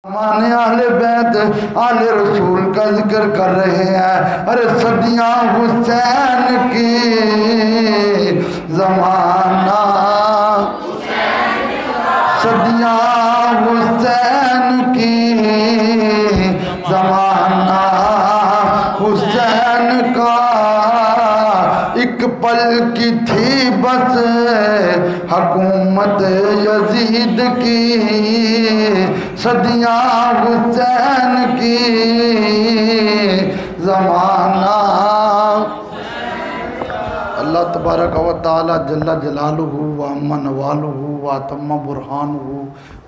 مانے اہل بیت اہل رسول کا ذکر کر رہے ہیں. ارے صدیاں حسین کی زمانہ صدیاں حسین کی زمانہ حسین کا ایک پل کی تھی بس حکومت یزید کی صدیاں حسین کی زمانہ. اللہ تبارک و تعالی جل جلالہ و عم نوالہ و اتم برہانہ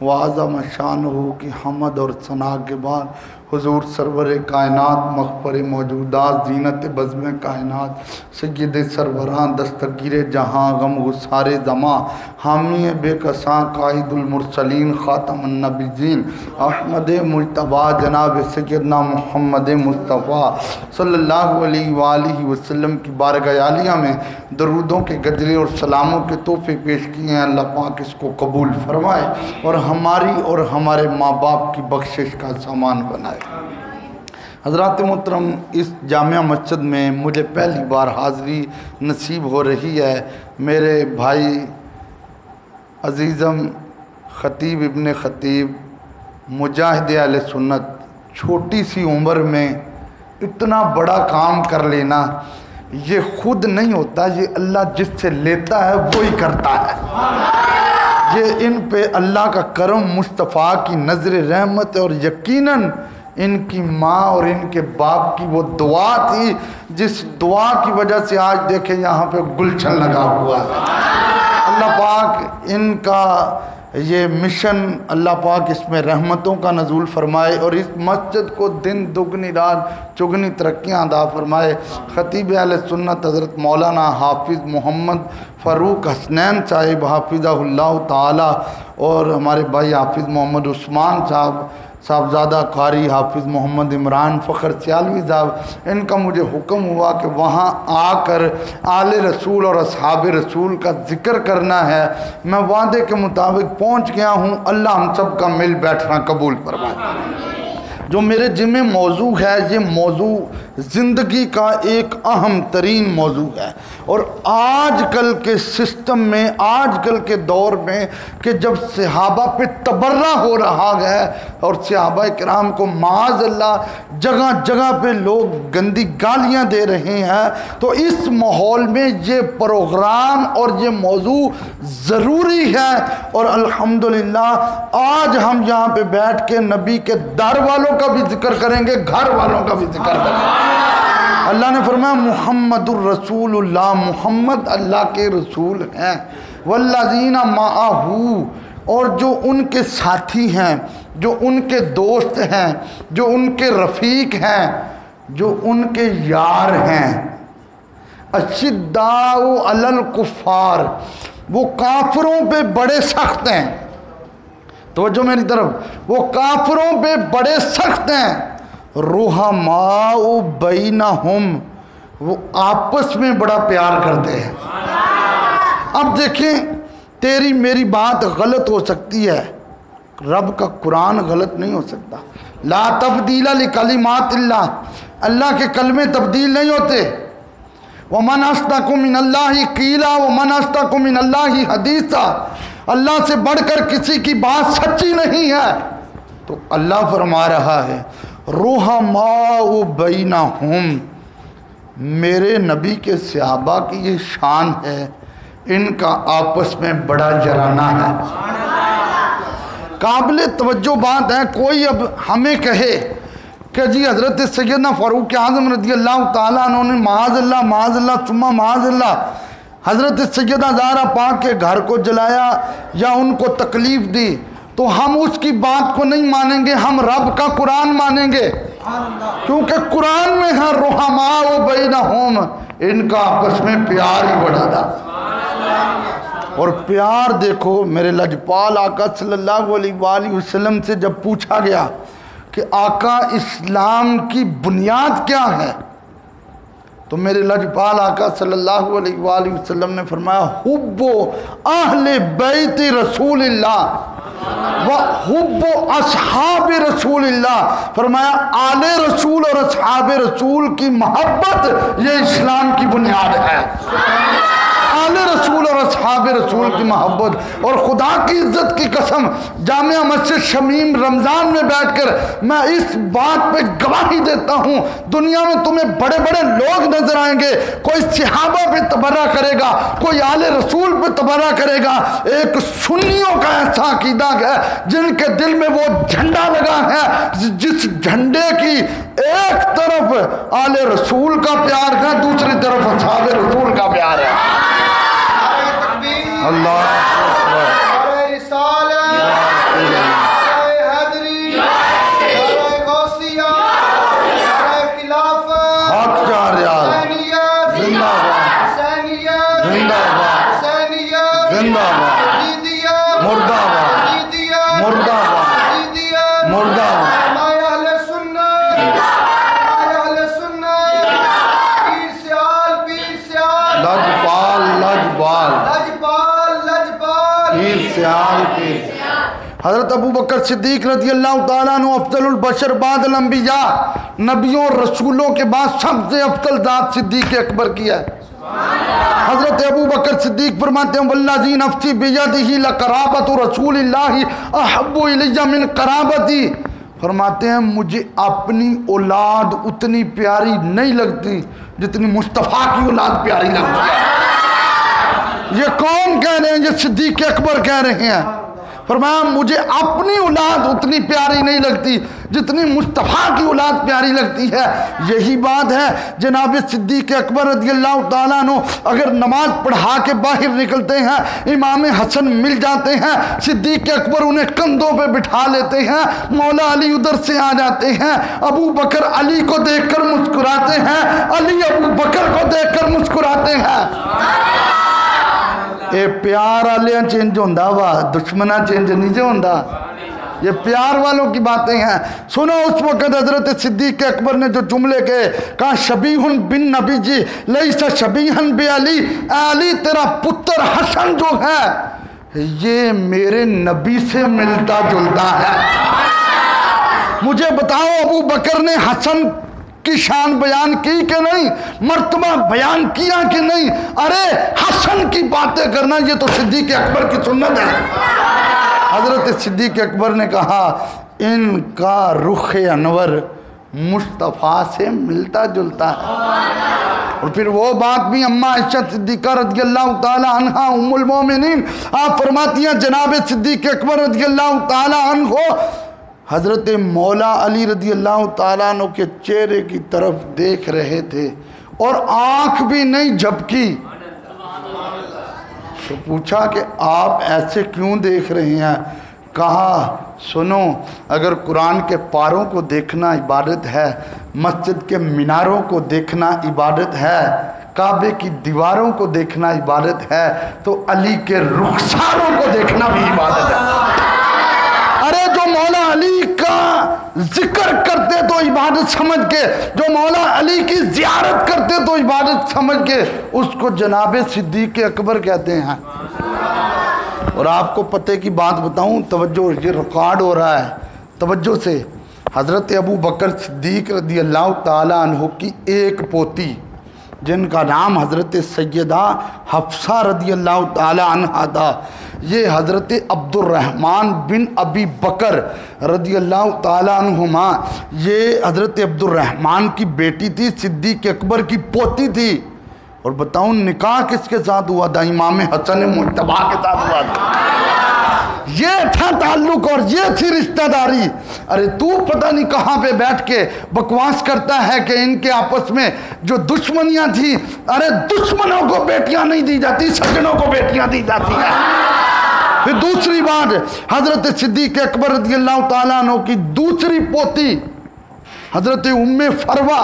و اعظم شانہ کی حمد اور ثنا کے بعد حضور سرور کائنات مغفر موجودات زینت بزم کائنات سید سروران دستگیر جہاں غم گسار زماں حامی بے کساں قائد المرسلین خاتم النبیین احمد مجتبی جناب سیدنا محمد مصطفیٰ صلی اللہ علیہ وآلہ وسلم کی بارگاہ عالیہ میں درودوں کے گجرے اور سلاموں کے تحفے پیش کیے ہیں. اللہ پاک اس کو قبول فرمائے اور ہماری اور ہمارے ماں باپ کی بخشش کا سامان بنائے. حضرات محترم، اس جامعہ مسجد میں مجھے پہلی بار حاضری نصیب ہو رہی ہے. میرے بھائی عزیزم خطیب ابن خطیب مجاہد اہل سنت چھوٹی سی عمر میں اتنا بڑا کام کر لینا یہ خود نہیں ہوتا، یہ اللہ جس سے لیتا ہے وہی کرتا ہے. یہ ان پہ اللہ کا کرم مصطفیٰ کی نظر رحمت اور یقیناً ان کی ماں اور ان کے باپ کی وہ دعا تھی جس دعا کی وجہ سے آج دیکھیں یہاں پہ گلشن لگا ہوا ہے. اللہ پاک ان کا یہ مشن اللہ پاک اس میں رحمتوں کا نزول فرمائے اور اس مسجد کو دن دگنی رات چگنی ترقیاں عطا فرمائے. خطیب اہل سنت حضرت مولانا حافظ محمد فاروق حسنین صاحب حافظہ اللہ تعالی اور ہمارے بھائی حافظ محمد عثمان صاحبزادہ قاری حافظ محمد عمران فخر سیالوی صاحب، ان کا مجھے حکم ہوا کہ وہاں آ کر آل رسول اور اصحاب رسول کا ذکر کرنا ہے. میں وعدے کے مطابق پہنچ گیا ہوں. اللہ ہم سب کا مل بیٹھنا قبول فرمائے. جو میرے ذمہ موضوع ہے یہ موضوع زندگی کا ایک اہم ترین موضوع ہے اور آج کل کے سسٹم میں آج کل کے دور میں کہ جب صحابہ پہ تبرہ ہو رہا ہے اور صحابہ کرام کو معاذ اللہ جگہ جگہ پہ لوگ گندی گالیاں دے رہے ہیں، تو اس ماحول میں یہ پروگرام اور یہ موضوع ضروری ہے. اور الحمدللہ آج ہم یہاں پہ بیٹھ کے نبی کے در والوں کا بھی ذکر کریں گے، گھر والوں کا بھی ذکر کریں گے. اللہ نے فرمایا محمد الرسول اللہ، محمد اللہ کے رسول ہیں، والذین معہ، اور جو ان کے ساتھی ہیں، جو ان کے دوست ہیں، جو ان کے رفیق ہیں، جو ان کے یار ہیں. اشداء علی الکفار، وہ کافروں پہ بڑے سخت ہیں. توجہ میری طرف، وہ کافروں پہ بڑے سخت ہیں. رحماء بینہم، وہ آپس میں بڑا پیار کرتے ہیں. اب دیکھیں تیری میری بات غلط ہو سکتی ہے، رب کا قرآن غلط نہیں ہو سکتا. لا تبدیل لکلمات اللہ، اللہ کے کلمے تبدیل نہیں ہوتے. ومن اصدق من اللہ قیلا ومن اصدق من اللہ حدیثا، اللہ سے بڑھ کر کسی کی بات سچی نہیں ہے. تو اللہ فرما رہا ہے رحماء بینہم، میرے نبی کے صحابہ کی یہ شان ہے، ان کا آپس میں بڑا جرانہ ہے. قابل توجہ بات ہے، کوئی اب ہمیں کہے کہ جی حضرت سیدنا فاروق اعظم رضی اللہ تعالیٰ عنہ نے معاذ اللہ ثم معاذ اللہ حضرت سیدہ زہرا پاک کے گھر کو جلایا یا ان کو تکلیف دی، تو ہم اس کی بات کو نہیں مانیں گے، ہم رب کا قرآن مانیں گے، کیونکہ قرآن میں ہے رحماء بینہم، ان کا آپس میں پیار ہی بڑھا تھا. اور پیار دیکھو میرے لجپال آقا صلی اللہ علیہ وآلہ وسلم سے جب پوچھا گیا کہ آقا اسلام کی بنیاد کیا ہے، تو میرے لجپال آقا صلی اللہ علیہ وآلہ وسلم نے فرمایا حب اہل بیت رسول اللہ و حب اصحاب رسول اللہ، فرمایا آل رسول اور اصحاب رسول کی محبت یہ اسلام کی بنیاد ہے، آل رسول اور اصحاب رسول کی محبت۔ اور خدا کی عزت کی قسم، جامعہ مسجد شمیم رمضان میں بیٹھ کر میں اس بات پہ گواہی دیتا ہوں، دنیا میں تمہیں بڑے بڑے لوگ نظر آئیں گے، کوئی صحابہ پہ تبرہ کرے گا، کوئی آل رسول پہ تبرہ کرے گا، ایک سنیوں کا ایسا عقیدہ ہے جن کے دل میں وہ جھنڈا لگا ہے جس جھنڈے کی ایک طرف آل رسول کا پیار ہے، دوسری طرف اصحاب رسول کا پیار ہے۔ اللہ حضرت ابو بکر صدیق رضی اللہ تعالیٰ عنہ افضل البشر بعد الانبیاء، نبیوں اور رسولوں کے بعد سب سے افضل ذات صدیق اکبر کی ہے۔ حضرت ابو بکر صدیق فرماتے ہیں والذی نفسی بیدہ لقرابۃ رسول اللہ احب الی من قرابتی، فرماتے ہیں مجھے اپنی اولاد اتنی پیاری نہیں لگتی جتنی مصطفیٰ کی اولاد پیاری لگتی ہے۔ یہ کون کہہ رہے ہیں؟ یہ صدیق اکبر کہہ رہے ہیں۔ فرمایا مجھے اپنی اولاد اتنی پیاری نہیں لگتی جتنی مصطفیٰ کی اولاد پیاری لگتی ہے۔ یہی بات ہے جناب صدیق اکبر رضی اللہ تعالیٰ عنہ اگر نماز پڑھا کے باہر نکلتے ہیں، امام حسن مل جاتے ہیں، صدیق اکبر انہیں کندھوں پہ بٹھا لیتے ہیں، مولا علی ادھر سے آ جاتے ہیں، ابو بکر علی کو دیکھ کر مسکراتے ہیں، علی ابو بکر کو دیکھ کر مسکراتے ہیں۔ اے پیار والیاں چینج ہوندہ وا، دشمنہ چینج نہیں جو ہوندہ، یہ پیار والوں کی باتیں ہیں۔ سنو اس وقت حضرت صدیق اکبر نے جو جملے کہے، کہا شبیہن بن نبی جی لیسا شبیہن بی علی، علی تیرا پتر حسن جو ہے یہ میرے نبی سے ملتا جلتا ہے۔ مجھے بتاؤ ابو بکر نے حسن کی شان بیان کی کہ نہیں، مرتبہ بیان کیا کہ نہیں؟ ارے حسن کی باتیں کرنا یہ تو صدیق اکبر کی سنت ہے۔ حضرت صدیق اکبر نے کہا ان کا رخ انور مصطفیٰ سے ملتا جلتا ہے۔ اور پھر وہ بات بھی اماں عائشہ صدیقہ رضی اللہ تعالی عنہ ام المومنین آپ فرماتی ہیں جناب صدیق اکبر رضی اللہ تعالی عنہ حضرت مولا علی رضی اللہ تعالیٰ عنہ کے چہرے کی طرف دیکھ رہے تھے اور آنکھ بھی نہیں جھپکی۔ تو پوچھا کہ آپ ایسے کیوں دیکھ رہے ہیں؟ کہا سنو، اگر قرآن کے پاروں کو دیکھنا عبادت ہے، مسجد کے میناروں کو دیکھنا عبادت ہے، کعبے کی دیواروں کو دیکھنا عبادت ہے، تو علی کے رخساروں کو دیکھنا بھی عبادت ہے۔ ارے جو مولا علی کا ذکر کرتے تو عبادت سمجھ کے، جو مولا علی کی زیارت کرتے تو عبادت سمجھ کے، اس کو جناب صدیق اکبر کہتے ہیں۔ اور آپ کو پتہ کی بات بتاؤں، توجہ، یہ ریکارڈ ہو رہا ہے، توجہ سے، حضرت ابو بکر صدیق رضی اللہ تعالیٰ عنہ کی ایک پوتی جن کا نام حضرت سیدہ حفصہ رضی اللہ تعالی عنہ تھا، یہ حضرت عبد الرحمن بن ابی بکر رضی اللہ تعالی عنہما، یہ حضرت عبد الرحمن کی بیٹی تھی، صدیق اکبر کی پوتی تھی۔ اور بتاؤں نکاح کس کے ساتھ ہوا تھا؟ امام حسن مجتبیٰ کے ساتھ ہوا تھا۔ یہ تھا تعلق اور یہ تھی رشتہ داری۔ ارے تو پتہ نہیں کہاں پہ بیٹھ کے بکواس کرتا ہے کہ ان کے آپس میں جو دشمنیاں تھی، ارے دشمنوں کو بیٹیاں نہیں دی جاتی، سجنوں کو بیٹیاں دی جاتی ہیں۔ پھر دوسری بات، حضرت صدیق اکبر رضی اللہ تعالیٰ عنہ کی دوسری پوتی حضرت ام فروہ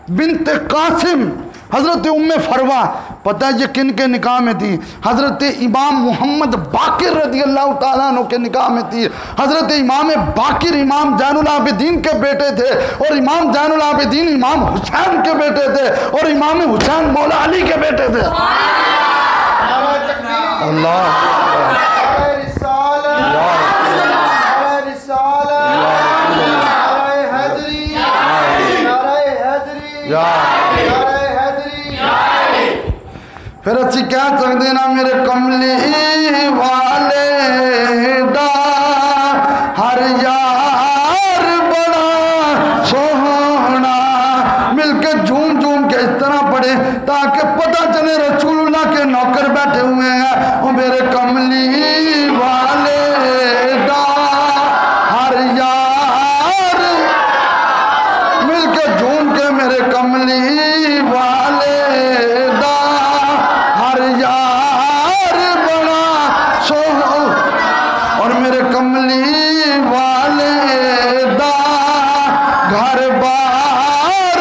بنت قاسم حضرت ام فروا پتہ ہے یہ کن کے نکاح میں تھی؟ حضرت امام محمد باقر رضی اللہ تعالیٰ عنہ کے نکاح میں تھی۔ حضرت امام باقر امام زین العابدین کے بیٹے تھے، اور امام زین العابدین امام حسین کے بیٹے تھے، اور امام حسین مولا علی کے بیٹے تھے۔ اللہ پھر اچھی کیا سکتے نا میرے کملی والے دا ہر یار بڑا سوہنا، مل کے جھوم جھوم کے اس طرح پڑھے تاکہ پتہ چلے رسول اللہ کے نوکر بیٹھے ہوئے ہیں۔ وہ میرے کملی والے دا ہر یار، مل کے جھوم کے میرے کملی والے دا ہر یار بڑا سو، اور میرے کملی والے دا گھر بار۔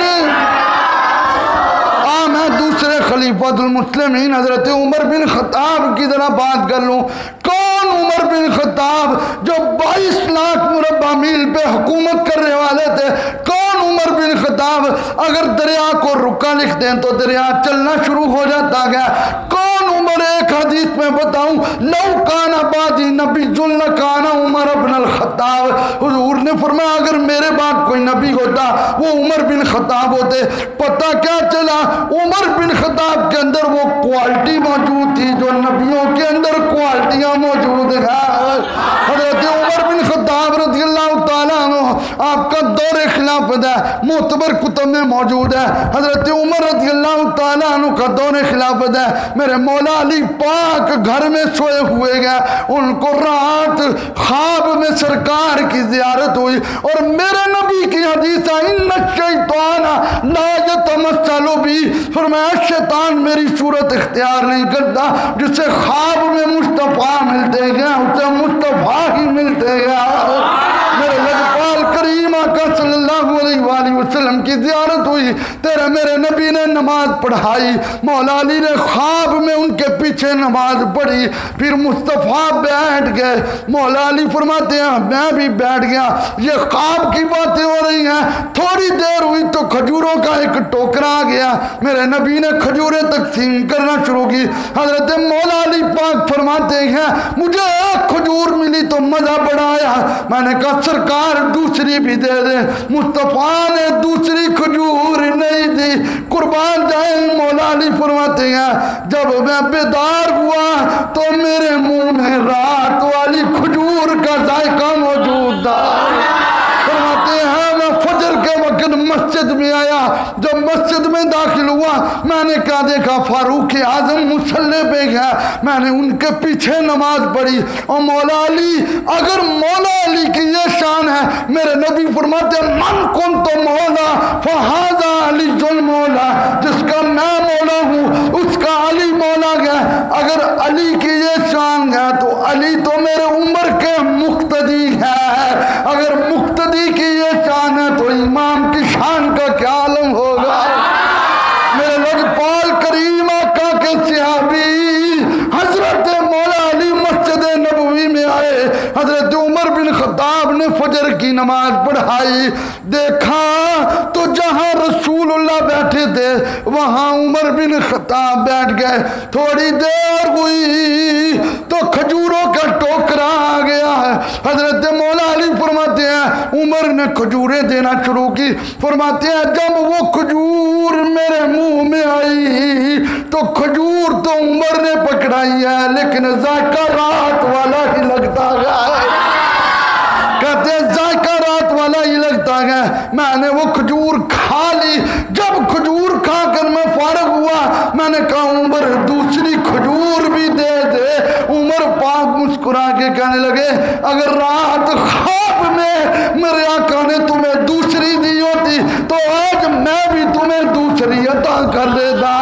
میں دوسرے خلیفۃ المسلمین حضرت عمر بن خطاب کی ذرا بات کر لوں۔ کون عمر بن خطاب جو 22 لاکھ مربع میل پہ حکومت کرنے والے تھے؟ کون عمر بن خطاب اگر دریا کو رکا لکھ دیں تو دریا چلنا شروع ہو جاتا گیا؟ کون عمر؟ ایک حدیث میں بتاؤں، لو کان بعدی نبی لکان عمر بن الخطاب، حضور نے فرمایا اگر میرے بعد کوئی نبی ہوتا وہ عمر بن خطاب ہوتے۔ پتہ کیا چلا؟ عمر بن خطاب کے اندر وہ کوالٹی موجود تھی جو نبیوں کے اندر کوالٹیاں موجود ہیں۔ حضرت عمر بن خطاب رضی اللہ تعالیٰ عنہ، آپ کا دور خلافت ہے، معتبر کتب میں موجود ہے۔ حضرت عمر رضی اللہ تعالیٰ عنہ کا دور خلافت ہے۔ میرے مولا علی پاک گھر میں سوئے ہوئے گئے، ان کو رات خواب میں سرکار کی زیارت ہوئی، اور میرے نبی کی حدیث ہے ان الشیطان لا یتمثل بی، فرمایا شیطان میری صورت اختیار نہیں کرتا۔ جسے خواب میں مصطفیٰ ملتے گیا اسے مصطفیٰ ہی ملتے گیا۔ میرے لجپال کریم آقا صلی اللہ علیہ وآلہ وسلم کی زیارت ہوئی، تیرے میرے نبی نے نماز پڑھائی، مولا علی نے خواب میں ان کے پیچھے نماز پڑھی، پھر مصطفیٰ بیٹھ گئے۔ مولا علی فرماتے ہیں میں بھی بیٹھ گیا، یہ خواب کی باتیں ہو رہی ہیں۔ تھوڑی دیر ہوئی تو کھجوروں کا ایک ٹوکرا آ گیا، میرے نبی نے کھجوریں تقسیم کرنا شروع کی۔ حضرت مولا علی پاک فرماتے ہیں مجھے ایک کھجور ملی تو مزہ بڑا آیا، میں نے کہا سرکار دوسری بھی دے دیں۔ مصطفیٰ نے دوسری کھجور نہیں دی، قربان جائیں۔ مولا علی فرماتے ہیں جب میں بیدار ہوا تو میرے منہ میں رات والی کھجور کا ذائقہ موجود تھا۔ فرماتے ہیں میں فجر کے وقت مسجد میں آیا، جب مسجد میں داخل ہوا میں نے کیا دیکھا؟ فاروق اعظم مصلی پہ گیا، میں نے ان کے پیچھے نماز پڑھی۔ اور مولا علی، اگر مولا علی کی یہ شان ہے، میرے نبی فرماتے ہیں من کنت مولا فہذا علی المولا، جس کا میں مولا ہوں اس کا علی مولا گیا۔ اگر علی کی یہ شان ہے تو علی تو میرے عمر کے مقتدی ہے، اگر مقتدی کی یہ شان ہے تو امام کی شان کا کیا عالم ہوگا؟ میرے لجپال کریم آقا کے صحابی حضرت مولا علی مسجد نبوی میں آئے، حضرت عمر بن خطاب نے فجر کی نماز پڑھائی، دیکھا تو جہاں رسول اللہ بیٹھے تھے وہاں عمر بن خطاب بیٹھ گئے۔ تھوڑی دیر ہوئی تو کھجوروں کا ٹوکرا آ گیا ہے۔ حضرت مولا علی فرماتے ہیں عمر نے کھجوریں دینا شروع کی، فرماتے ہیں جب وہ کھجور میرے منہ میں آئی تو کھجور تو عمر نے پکڑائی ہے لیکن ذائقہ رات والا ہی لگتا ہے۔ کہتے ہیں ذائقہ رات والا ہی لگتا ہے۔ میں نے وہ کھجور کھا لی، جب کھجور کھا کر میں فارغ ہوا میں نے کہا عمر دوسری کھجور بھی دے دے۔ عمر پاک مسکرا کے کہنے لگے اگر رات خواب میں میرے آقا نے تمہیں دوسری دی ہوتی تو آج میں بھی تمہیں دوسری عطا کر دیتا۔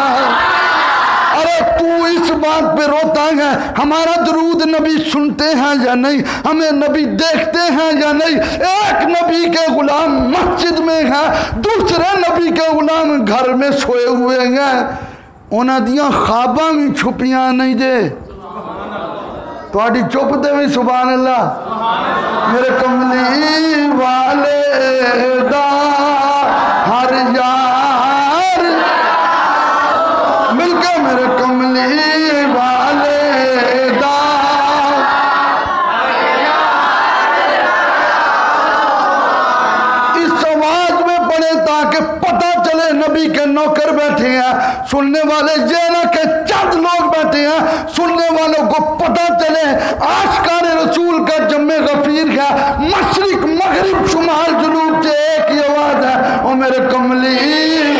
ارے تو اس بات پہ روتا ہے ہمارا درود نبی سنتے ہیں یا نہیں، ہمیں نبی دیکھتے ہیں یا نہیں؟ ایک نبی کے غلام مسجد میں ہیں، دوسرے نبی کے غلام گھر میں سوئے ہوئے ہیں، انہاں دیاں خواباں بھی چھپیاں نہیں دے تھوڑی چپ دے بھی سبحان اللہ میرے کملی والے دا ہر یار مل کے میرے کملی والے دا اس آواز میں پڑھے تاکہ پتہ چلے نبی کے نوکر بیٹھے ہیں، سننے والے یہ نہ کہ چند لوگ بیٹھے ہیں، سننے والوں کو پتہ چلے آشکار رسول کا جمع غفیر ہے، مشرق مغرب شمال جنوب سے ایک ہی آواز ہے، او میرے کملی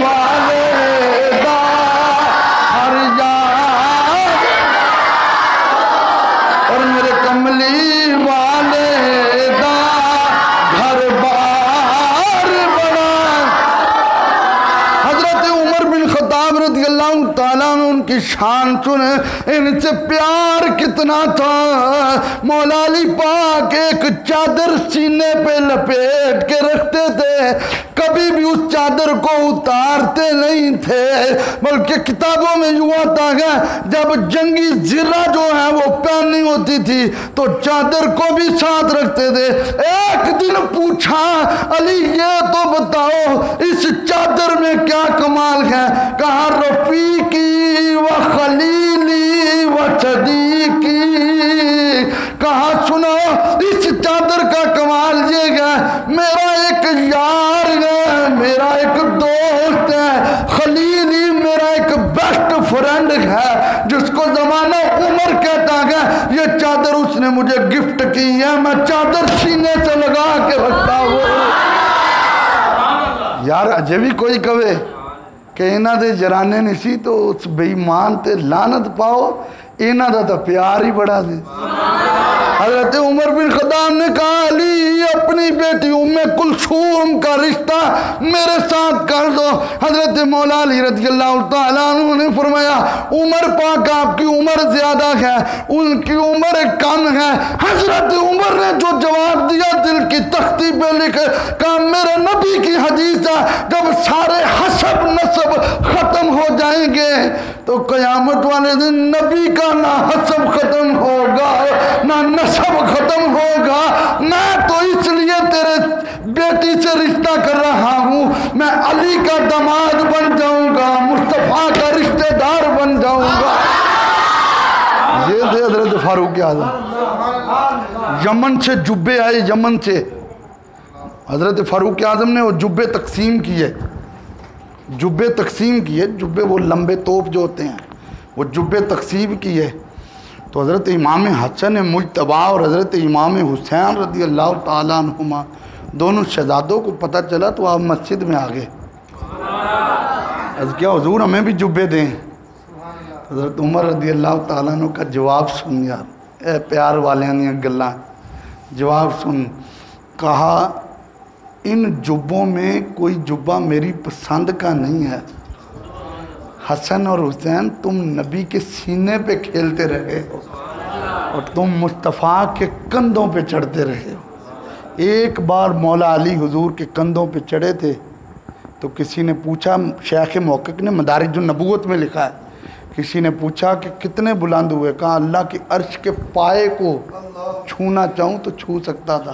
والے دا ہر یار اور میرے کملی والے دا گھر بار بڑا۔ حضرت عمر بن خطاب رضی اللہ تعالیٰ عنہ ان کی شان سنیں، ان سے پیار کتنا تھا۔ مولا علی پاک ایک چادر سینے پہ لپیٹ کے رکھتے تھے، کبھی بھی اس چادر کو اتارتے نہیں تھے، بلکہ کتابوں میں یوں آتا ہے جب جنگی زرہ جو ہے وہ پہننی ہوتی تھی تو چادر کو بھی ساتھ رکھتے تھے۔ ایک دن پوچھا علی یہ تو بتاؤ اس چادر میں کیا کمال ہے؟ کہا رفیقی و خلیلی و صدیقی، کہا سنو اس چادر کا کمال یہ ہے میرا ایک یار ہے، میرا ایک دوست ہے، خلیلی میرا ایک بیسٹ فرینڈ ہے جس کو زمانہ عمر کہتا ہے، یہ چادر اس نے مجھے گفٹ کی ہے، میں چادر سینے سے لگا کے رکھتا ہوں۔ یار اجے بھی کوئی کہے کہ انہاں دے جرانے نہیں سی تو اس بے ایمان تے لعنت پاؤ، انہاں دا تو پیار ہی بڑا سی۔ حضرت عمر بن خطاب نے کہا علی اپنی بیٹی ام کلثوم کا رشتہ میرے ساتھ کر دو۔ حضرت مولا علی رضی اللہ تعالیٰ عنہ نے فرمایا عمر پاک آپ کی عمر زیادہ ہے، ان کی عمر کم ہے۔ حضرت عمر نے جو جواب دیا دل کی تختی پہ لکھ کہا میرے نبی کی حدیث ہے جب سارے حسب نسب ختم ہو جائیں گے تو قیامت والے دن نبی کا نہ حسب ختم ہوگا نہ نسب ختم ہوگا۔ میں تو اس لیے تیرے بیٹی سے رشتہ کر رہا ہوں، میں علی کا داماد بن جاؤں گا، مصطفیٰ کا رشتہ دار بن جاؤں گا۔ یہ تھے حضرت فاروق اعظم، یمن سے جبے آئے، یمن سے حضرت فاروق اعظم نے وہ جبے تقسیم کیے، جبے تقسیم کیے، جبے وہ لمبے توپ جو ہوتے ہیں وہ جبے تقسیم کیے تو حضرت امام حسن مجتبی اور حضرت امام حسین رضی اللہ تعالیٰ عنہما دونوں شہزادوں کو پتہ چلا تو آپ مسجد میں آگے کیا حضور ہمیں بھی جبے دیں۔ حضرت عمر رضی اللہ تعالیٰ عنہ کا جواب سن یار، اے پیار والے نے گلاں جواب سن، کہا ان جبوں میں کوئی جبہ میری پسند کا نہیں ہے، حسن اور حسین تم نبی کے سینے پہ کھیلتے رہے ہو اور تم مصطفیٰ کے کندھوں پہ چڑھتے رہے ہو۔ ایک بار مولا علی حضور کے کندھوں پہ چڑھے تھے تو کسی نے پوچھا، شیخ محقق نے مدارج النبوت میں لکھا ہے، کسی نے پوچھا کہ کتنے بلند ہوئے؟ کہا اللہ کی عرش کے پائے کو چھونا چاہوں تو چھو سکتا تھا۔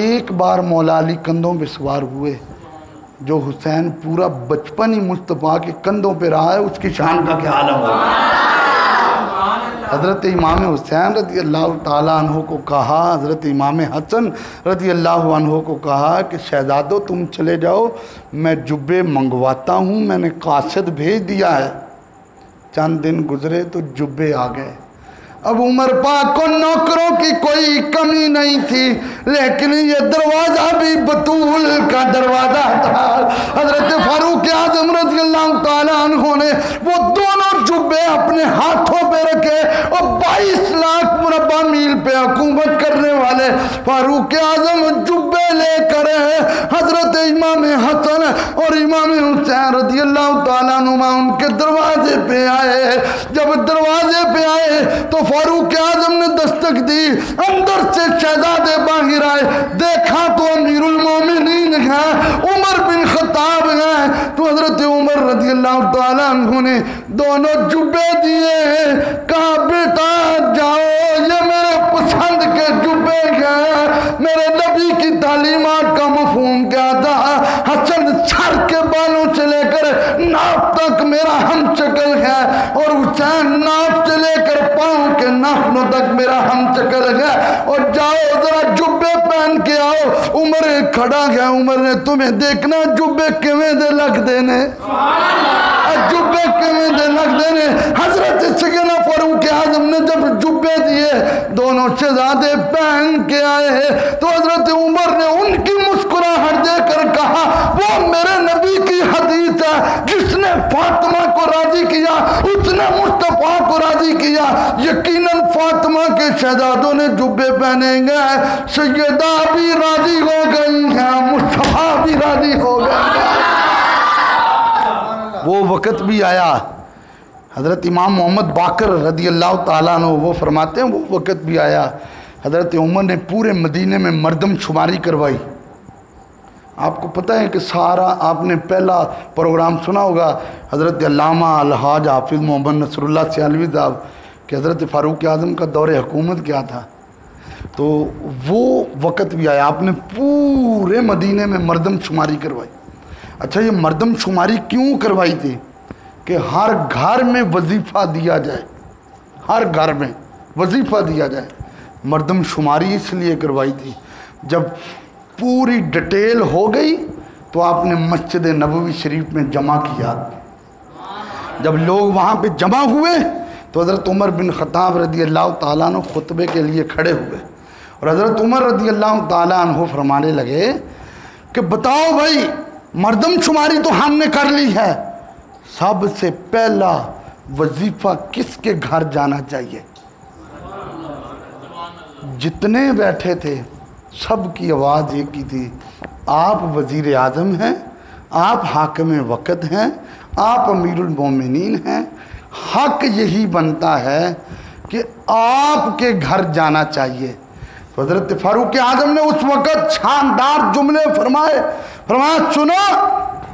ایک بار مولا علی کندھوں پہ سوار ہوئے، جو حسین پورا بچپن ہی مصطفیٰ کے کندھوں پہ رہا ہے اس کی شان کا کیا عالم ہو۔ حضرت امام حسین رضی اللہ تعالیٰ عنہ کو کہا، حضرت امام حسن رضی اللہ عنہ کو کہا کہ شہزادو تم چلے جاؤ، میں جبے منگواتا ہوں، میں نے قاصد بھیج دیا ہے۔ چند دن گزرے تو جبے آ گئے۔ اب عمر پاک کو نوکروں کی کوئی کمی نہیں تھی، لیکن یہ دروازہ بھی بطول کا دروازہ تھا۔ حضرت فاروق اعظم رضی اللہ تعالیٰ عنہ نے وہ دونوں جبے اپنے ہاتھوں پہ رکھے اور 22 لاکھ مربع میل پہ حکومت کرنے والے فاروق اعظم جبے لے کر حضرت امام حسن اور امام حسین رضی اللہ تعالیٰ عنہ ان کے دروازے پہ آئے۔ جب دروازے پہ آئے تو فاروق اعظم نے دستک دی، اندر سے شہزادے باہر آئے، دیکھا تو امیر تعالیٰ عنہ نے دونوں جبے دیے، کہا بیٹا جاؤ، یہ میرے پسند کے جبے ہیں، میرے نبی کی تعلیمات کا مفہوم کیا تھا؟ حسن سر کے بالوں سے لے کر ناف تک میرا ہم شکل ہے، اور حسین ناف سے لے کر پاؤں کے ناخنوں تک میرا ہم شکل ہے، اور جاؤ ذرا جبے پہن کے آؤ۔ عمر کھڑا گیا، عمر نے تمہیں دیکھنا جبے کیویں دے لگ دینے، جبے کیویں دے لگ دینے۔ حضرت سیدنا فاروق اعظم نے جب جبے دیے دونوں شہزادے پہن کے آئے تو حضرت عمر نے ان کی مسکراہٹ دے کر کہا وہ میرے نبی کی حدیث ہے، جس نے فاطمہ کو راضی کیا اس نے مصطفیٰ کو راضی کیا۔ یقیناً فاطمہ کے شہزادوں نے جبے پہنیں گے، سیدہ بھی راضی ہو گئی ہیں، مصطفیٰ بھی راضی ہو گئے ہیں۔ وہ وقت بھی آیا، حضرت امام محمد باقر رضی اللہ تعالیٰ عنہ وہ فرماتے ہیں وہ وقت بھی آیا، حضرت عمر نے پورے مدینے میں مردم شماری کروائی۔ آپ کو پتہ ہے کہ سارا آپ نے پہلا پروگرام سنا ہوگا حضرت علامہ الحاج حافظ محمد نصر اللہ سیالوی صاحب کہ حضرت فاروق اعظم کا دور حکومت کیا تھا، تو وہ وقت بھی آیا، آپ نے پورے مدینے میں مردم شماری کروائی۔ اچھا یہ مردم شماری کیوں کروائی تھی؟ کہ ہر گھر میں وظیفہ دیا جائے، ہر گھر میں وظیفہ دیا جائے۔ مردم شماری اس لیے کروائی تھی، جب پوری ڈیٹیل ہو گئی تو آپ نے مسجد نبوی شریف میں جمع کیا۔ جب لوگ وہاں پہ جمع ہوئے تو حضرت عمر بن خطاب رضی اللہ تعالیٰ عنہ خطبے کے لیے کھڑے ہوئے، اور حضرت عمر رضی اللہ تعالیٰ عنہ فرمانے لگے کہ بتاؤ بھائی مردم شماری تو ہم نے کر لی ہے، سب سے پہلا وظیفہ کس کے گھر جانا چاہیے؟ جتنے بیٹھے تھے سب کی آواز ایک ہی تھی، آپ وزیر اعظم ہیں، آپ حاکم وقت ہیں، آپ امیر المومنین ہیں، حق یہی بنتا ہے کہ آپ کے گھر جانا چاہیے۔ تو حضرت فاروق اعظم نے اس وقت شاندار جملے فرمایا سنو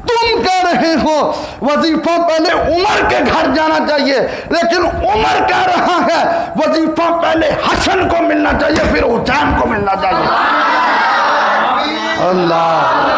تم کہہ رہے ہو وظیفہ پہلے عمر کے گھر جانا چاہیے، لیکن عمر کہہ رہا ہے وظیفہ پہلے حسن کو ملنا چاہیے پھر حسین کو ملنا چاہیے۔ اللہ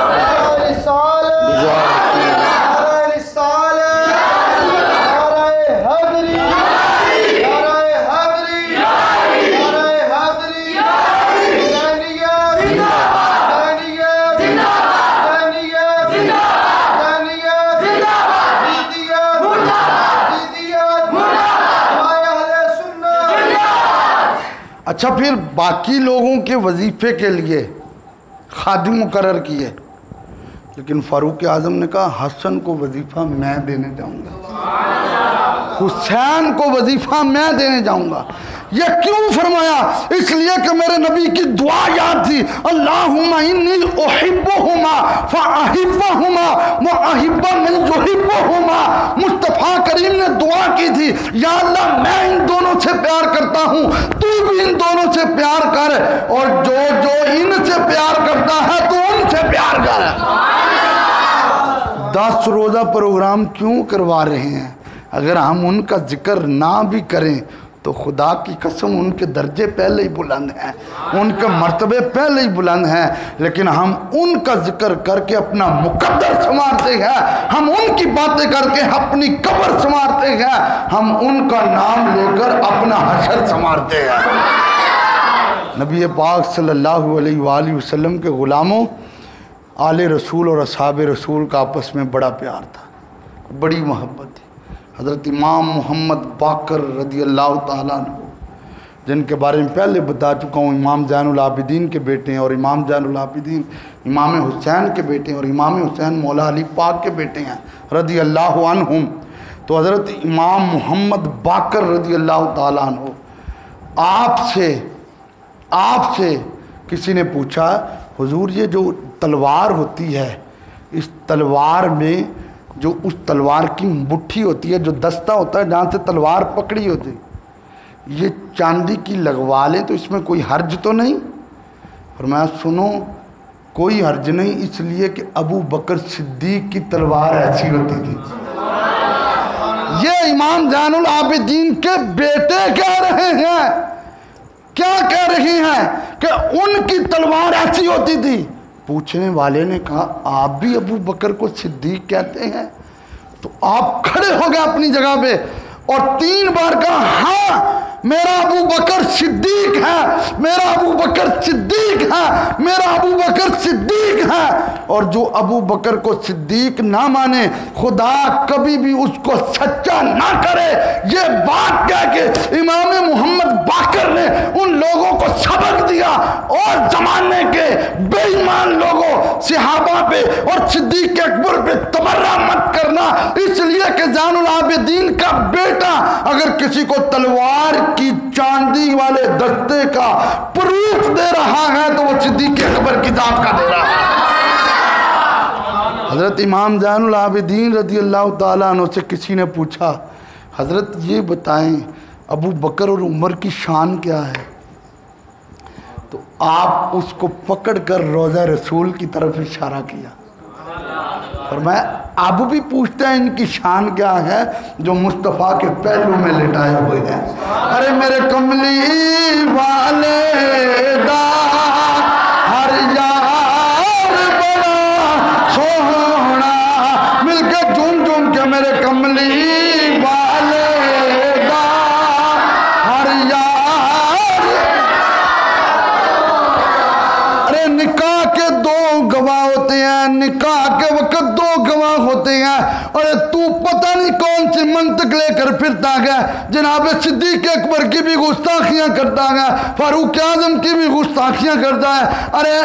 اچھا پھر باقی لوگوں کے وظیفے کے لیے خادم مقرر کیے، لیکن فاروق اعظم نے کہا حسن کو وظیفہ میں دینے جاؤں گا، حسین کو وظیفہ میں دینے جاؤں گا۔ یہ کیوں فرمایا؟ اس لیے کہ میرے نبی کی دعا یاد تھی، اللہم انی احبہما فاحبہما واحب من یحبہما۔ مصطفیٰ کریم نے دعا کی تھی یا اللہ میں ان دونوں سے پیار کرتا ہوں، تو بھی ان دونوں سے پیار کر، اور جو ان سے پیار کرتا ہے تو ان سے پیار کر۔ 10 روزہ پروگرام کیوں کروا رہے ہیں؟ اگر ہم ان کا ذکر نہ بھی کریں تو خدا کی قسم ان کے درجے پہلے ہی بلند ہیں، ان کے مرتبے پہلے ہی بلند ہیں، لیکن ہم ان کا ذکر کر کے اپنا مقدر سنوارتے ہیں، ہم ان کی باتیں کر کے اپنی قبر سنوارتے ہیں، ہم ان کا نام لے کر اپنا حشر سنوارتے ہیں۔ نبی پاک صلی اللہ علیہ وآلہ وسلم کے غلاموں، آل رسول اور اصحاب رسول کا آپس میں بڑا پیار تھا، بڑی محبت تھی۔ حضرت امام محمد باقر رضی اللہ تعالیٰ عنہ جن کے بارے میں پہلے بتا چکا ہوں، امام زین العابدین کے بیٹے ہیں، اور امام زین العابدین امام حسین کے بیٹے ہیں، اور امام حسین مولا علی پاک کے بیٹے ہیں رضی اللہ عنہم۔ تو حضرت امام محمد باقر رضی اللہ تعالیٰ عنہ آپ سے کسی نے پوچھا حضور یہ جو تلوار ہوتی ہے، اس تلوار میں جو اس تلوار کی مٹھی ہوتی ہے، جو دستہ ہوتا ہے جہاں سے تلوار پکڑی ہوتی، یہ چاندی کی لگوا لیں تو اس میں کوئی حرج تو نہیں؟ فرمایا سنو کوئی حرج نہیں، اس لیے کہ ابو بکر صدیق کی تلوار ایسی ہوتی تھی۔ یہ امام زین العابدین کے بیٹے کہہ رہے ہیں، کیا کہہ رہی ہیں کہ ان کی تلوار ایسی ہوتی تھی۔ پوچھنے والے نے کہا آپ بھی ابو بکر کو صدیق کہتے ہیں؟ تو آپ کھڑے ہو گئے اپنی جگہ پہ اور 3 بار کہا ہاں میرا ابو بکر صدیق ہے، میرا ابو بکر صدیق ہے، میرا ابو بکر صدیق ہے۔ اور جو ابو بکر کو صدیق نہ مانے خدا کبھی بھی اس کو سچا نہ کرے، یہ بات کہہ کے امام محمد باقر نے ان لوگوں کو سبق دیا اور زمانے کے بے ایمان لوگوں صحابہ پہ اور صدیق اکبر پہ تبرہ مت کرنا، اس لیے کہ زین العابدین کا بیٹا اگر کسی کو تلوار کی چاندی والے دستے کا پروف دے رہا ہے تو وہ صدیق اکبر کی ذات کا دے رہا ہے۔ حضرت امام زین العابدین رضی اللہ تعالیٰ عنہ سے کسی نے پوچھا حضرت یہ بتائیں ابو بکر اور عمر کی شان کیا ہے؟ تو آپ اس کو پکڑ کر روضہ رسول کی طرف اشارہ کیا اور میں اب بھی پوچھتے ہیں ان کی شان کیا ہے جو مصطفیٰ کے پہلو میں لٹائے ہوئے ہیں۔ ارے میرے کملی والے دا ہر یار بڑا سونا، مل کے جھوم جھوم کے میرے کملی والے دا ہر یار۔ ارے نکاح کے 2 گواہ ہوتے ہیں، نکاح کے وقت 2 گواہ ہوتے ہیں، اور تو پتہ نہیں کون سی منطق لے کر پھرتا گیا، جناب صدیق اکبر کی بھی گستاخیاں کرتا گیا، فاروق اعظم کی بھی گستاخیاں کرتا ہے۔ ارے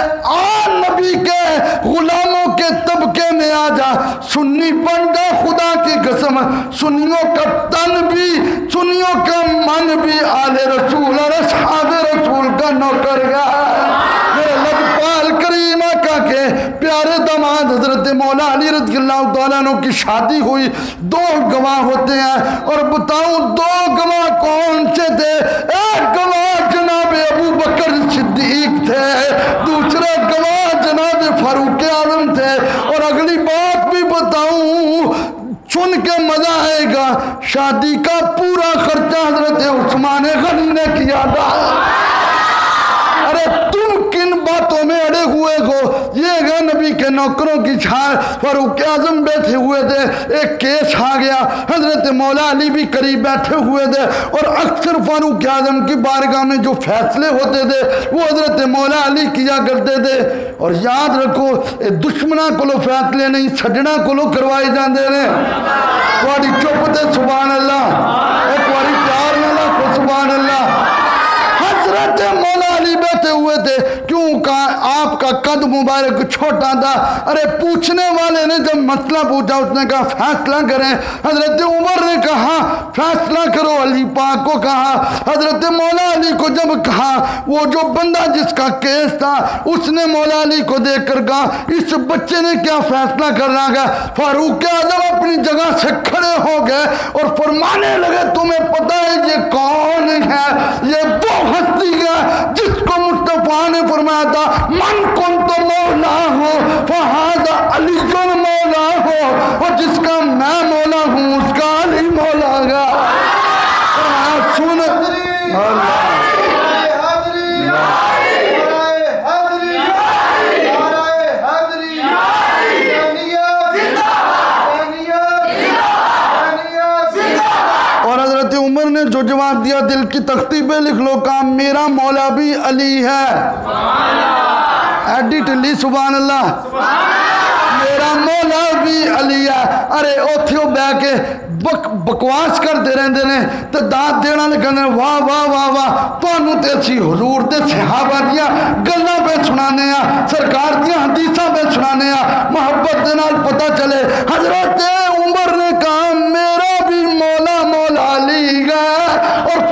نبی کے غلاموں کے طبقے میں آ جا، سنی بن جا، خدا کی قسم سنیوں کا تن بھی، سنیوں کا من بھی آل رسول اور اصحاب رسول کا نوکر گیا۔ میرے لجپال کریم آقا کے پیارے داماد حضرت مولا علی رضی اللہ تعالیٰ عنہ کی شادی ہوئی، 2 گواہ ہوتے ہیں، اور بتاؤں 2 گواہ کون سے تھے؟ ایک گواہ جناب ابو بکر صدیق تھے، دوسرے گواہ جناب فاروق اعظم تھے، اور اگلی بات بھی بتاؤں سن کے مزہ آئے گا، شادی کا پورا خرچہ حضرت عثمان غنی نے کیا تھا۔ ارے تم کن باتوں میں اڑے ہوئے ہو؟ یہ ہے نبی کے نوکروں کی چھاڑ، فاروق اعظم بیٹھے ہوئے تھے، ایک کیس آ گیا، حضرت مولا علی بھی قریب بیٹھے ہوئے تھے، اور اکثر فاروق اعظم کی بارگاہ میں جو فیصلے ہوتے تھے وہ حضرت مولا علی کیا کرتے تھے۔ اور یاد رکھو دشمنہ کو لو فیصلے نہیں سجنہ کو لو کروائے جاندے نے۔ کوئی چپ تے سبحان اللہ، ایک باری پیار نہ لاکھو سبحان اللہ۔ حضرت مولا علی بیٹھے ہوئے تھے، کیوں کہا آپ کا قد مبارک چھوٹا تھا۔ ارے پوچھنے والے نے جب مسئلہ پوچھا اس نے کہا فیصلہ کریں، حضرت عمر نے کہا فیصلہ کرو، علی پاک کو کہا، حضرت مولا علی کو جب کہا، وہ جو بندہ جس کا کیس تھا اس نے مولا علی کو دیکھ کر کہا اس بچے نے کیا فیصلہ کر رہا ہے؟ فاروق اعظم اپنی جگہ سے کھڑے ہو گئے اور فرمانے لگے تمہیں پتہ ہے یہ کون ہے؟ یہ وہ ہستی ہے جس کو مصطفیٰ نے فرمایا تھا من کنت مولا ہو فہذا علی مولا ہو، اور جس کا میں مولا ہوں اس کا علی مولا گا۔ سن اور حضرت عمر نے جو جواب دیا دل کی تختی پہ لکھ لو، کام میرا مولا بھی علی ہے، ایڈی ٹلی سبحان اللہ، میرا مولا بھی علی ہے۔ ارے اوتھیو بے کے بکواس کرتے رہندے نے تے داد دینا لگنے واہ واہ واہ واہ، تانوں تے اسی حضور تے صحابہ دیاں گلاں پہ سنانے ہیں، سرکار دیاں حدیثاں پہ سنانے ہیں، محبت دے نال پتہ چلے۔ حضرت عمر نے کہا میرا بھی مولا مولا علی ہے، اور